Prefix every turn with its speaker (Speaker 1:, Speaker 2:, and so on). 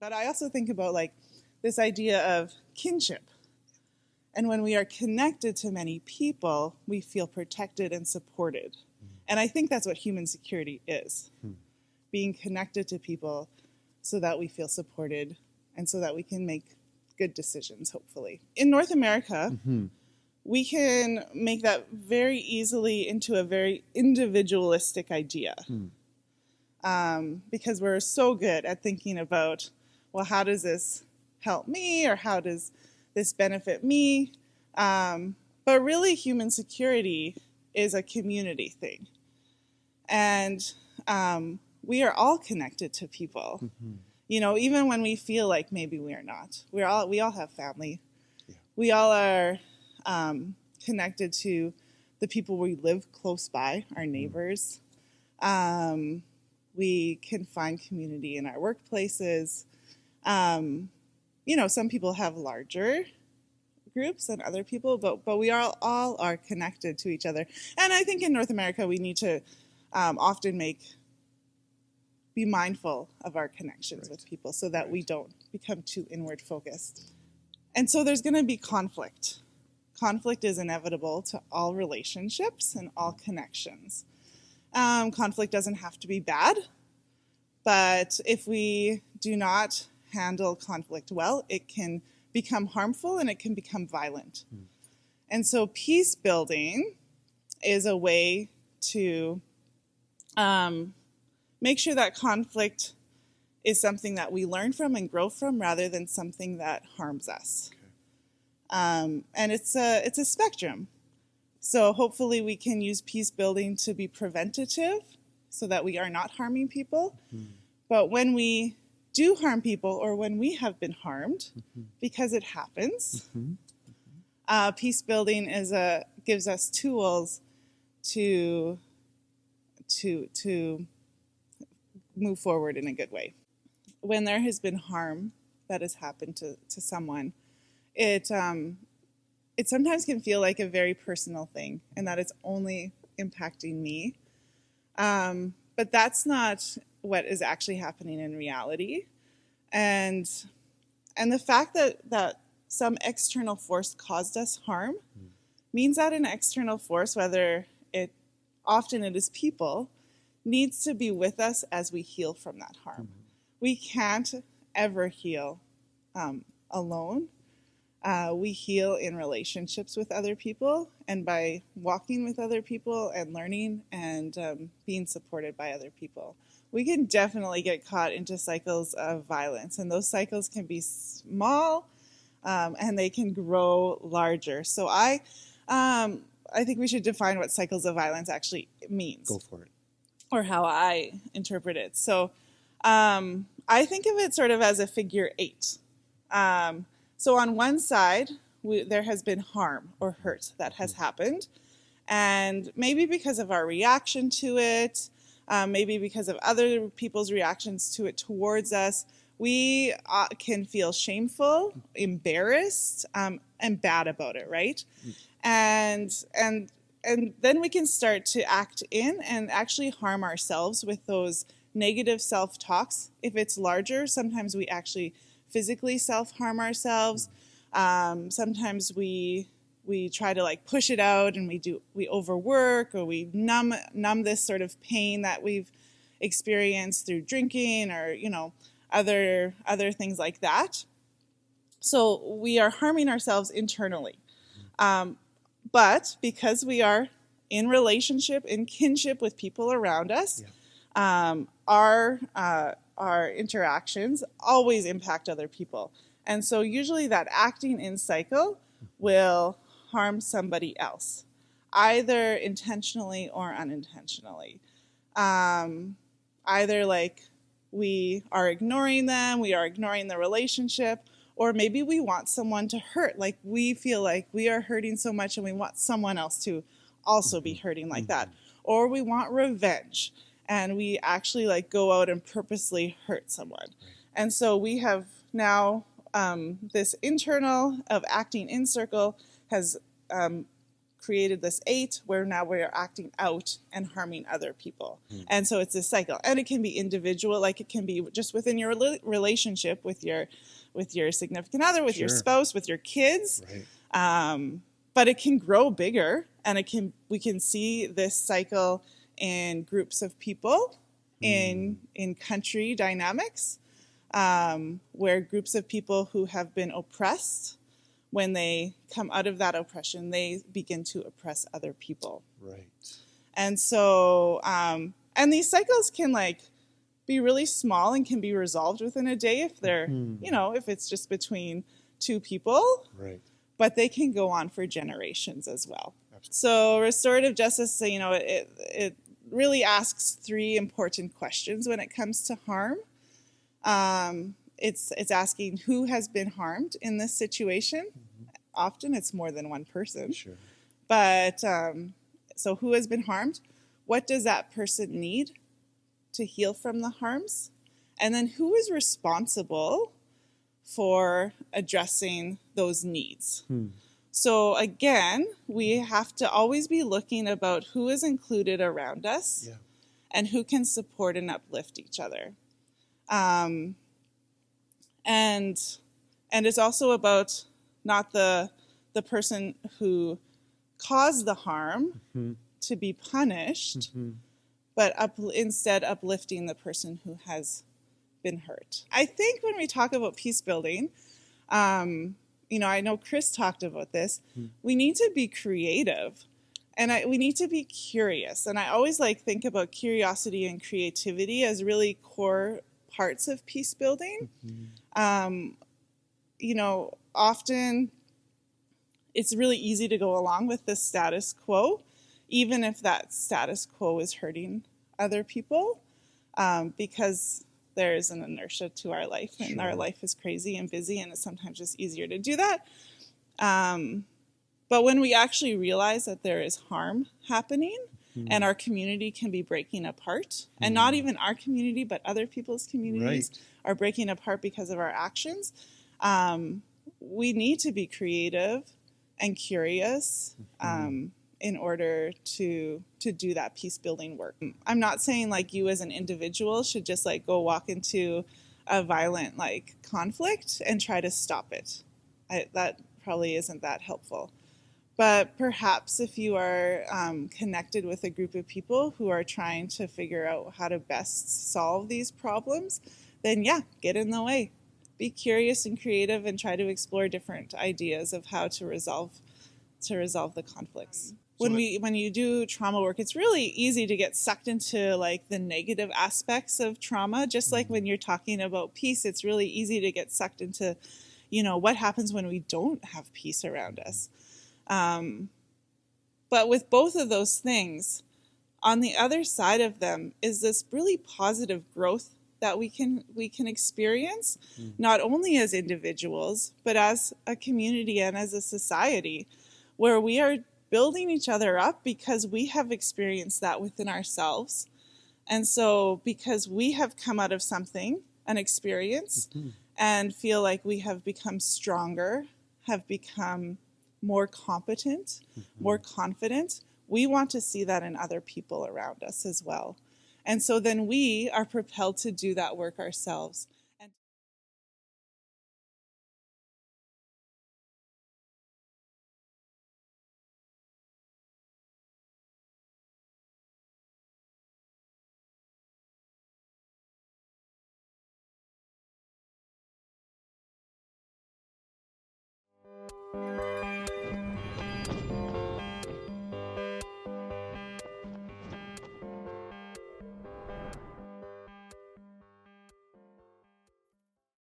Speaker 1: But I also think about like this idea of kinship. And when we are connected to many people, we feel protected and supported. And I think that's what human security is. Being connected to people so that we feel supported and so that we can make good decisions, hopefully. In North America, we can make that very easily into a very individualistic idea. Because we're so good at thinking about, well, how does this help me, or how does this benefit me? But really, human security is a community thing. And we are all connected to people. You know, even when we feel like maybe we are not. We all have family. Yeah. We all are connected to the people we live close by, our neighbors. We can find community in our workplaces. You know, some people have larger groups than other people, but we all are connected to each other. And I think in North America, we need to often be mindful of our connections with people so that we don't become too inward focused. And so there's going to be conflict. Conflict is inevitable to all relationships and all connections. Conflict doesn't have to be bad, but if we do not handle conflict well, it can become harmful and it can become violent. And so peace building is a way to make sure that conflict is something that we learn from and grow from rather than something that harms us. And it's a spectrum. So hopefully we can use peace building to be preventative so that we are not harming people. But when we do harm people, or when we have been harmed, because it happens, peace building gives us tools to move forward in a good way. When there has been harm that has happened to someone, it sometimes can feel like a very personal thing, and that it's only impacting me. But that's not what is actually happening in reality. And the fact that some external force caused us harm means that an external force, whether often it is people, needs to be with us as we heal from that harm. We can't ever heal alone. We heal in relationships with other people, and by walking with other people and learning and being supported by other people. We can definitely get caught into cycles of violence, and those cycles can be small and they can grow larger. So I think we should define what cycles of violence actually means.
Speaker 2: Go for it.
Speaker 1: Or how I interpret it. So I think of it sort of as a figure 8. So on one side, there has been harm or hurt that has happened. And maybe because of our reaction to it, maybe because of other people's reactions to it towards us, we can feel shameful, embarrassed, and bad about it, right? And then we can start to act in and actually harm ourselves with those negative self-talks. If it's larger, sometimes we actually physically self-harm ourselves. Sometimes we try to like push it out, and we overwork, or we numb this sort of pain that we've experienced through drinking, or other things like that. So we are harming ourselves internally. But because we are in relationship, in kinship with people around us, our interactions always impact other people. And so usually that acting in cycle will harm somebody else, either intentionally or unintentionally. Either like we are ignoring them, we are ignoring the relationship, or maybe we want someone to hurt. Like we feel like we are hurting so much and we want someone else to also be hurting like that. or we want revenge, and we actually like go out and purposely hurt someone. And so we have now this internal of acting in circle has created this 8 where now we are acting out and harming other people. And so it's a cycle, and it can be individual, like it can be just within your relationship with your significant other, with your spouse, with your kids. But it can grow bigger, and we can see this cycle in groups of people, in country dynamics, where groups of people who have been oppressed, when they come out of that oppression, they begin to oppress other people.
Speaker 2: Right.
Speaker 1: And so, and these cycles can like be really small and can be resolved within a day if they're, if it's just between 2 people.
Speaker 2: Right.
Speaker 1: But they can go on for generations as well.
Speaker 2: Absolutely.
Speaker 1: So restorative justice, it really asks 3 important questions when it comes to harm. It's asking who has been harmed in this situation. Often it's more than one person.
Speaker 2: Sure.
Speaker 1: But so who has been harmed? What does that person need to heal from the harms? And then who is responsible for addressing those needs? So again, we have to always be looking about who is included around us and who can support and uplift each other. And it's also about not the person who caused the harm to be punished, but instead uplifting the person who has been hurt. I think when we talk about peace building, I know Chris talked about this, we need to be creative, and we need to be curious. And I always think about curiosity and creativity as really core parts of peace building. Often it's really easy to go along with the status quo, even if that status quo is hurting other people, because there is an inertia to our life, and our life is crazy and busy, and it's sometimes just easier to do that. But when we actually realize that there is harm happening, and our community can be breaking apart, and not even our community, but other people's communities are breaking apart because of our actions, we need to be creative and curious in order to do that peace building work. I'm not saying you as an individual should just go walk into a violent conflict and try to stop it. That probably isn't that helpful. But perhaps if you are connected with a group of people who are trying to figure out how to best solve these problems, then get in the way. Be curious and creative and try to explore different ideas of how to resolve the conflicts. When you do trauma work, it's really easy to get sucked into the negative aspects of trauma. Just like when you're talking about peace, it's really easy to get sucked into, what happens when we don't have peace around us. But with both of those things, on the other side of them is this really positive growth that we can experience, not only as individuals, but as a community and as a society, where we are building each other up because we have experienced that within ourselves. And so because we have come out of something, an experience, and feel like we have become stronger, have become more competent, more confident, we want to see that in other people around us as well. And so then we are propelled to do that work ourselves.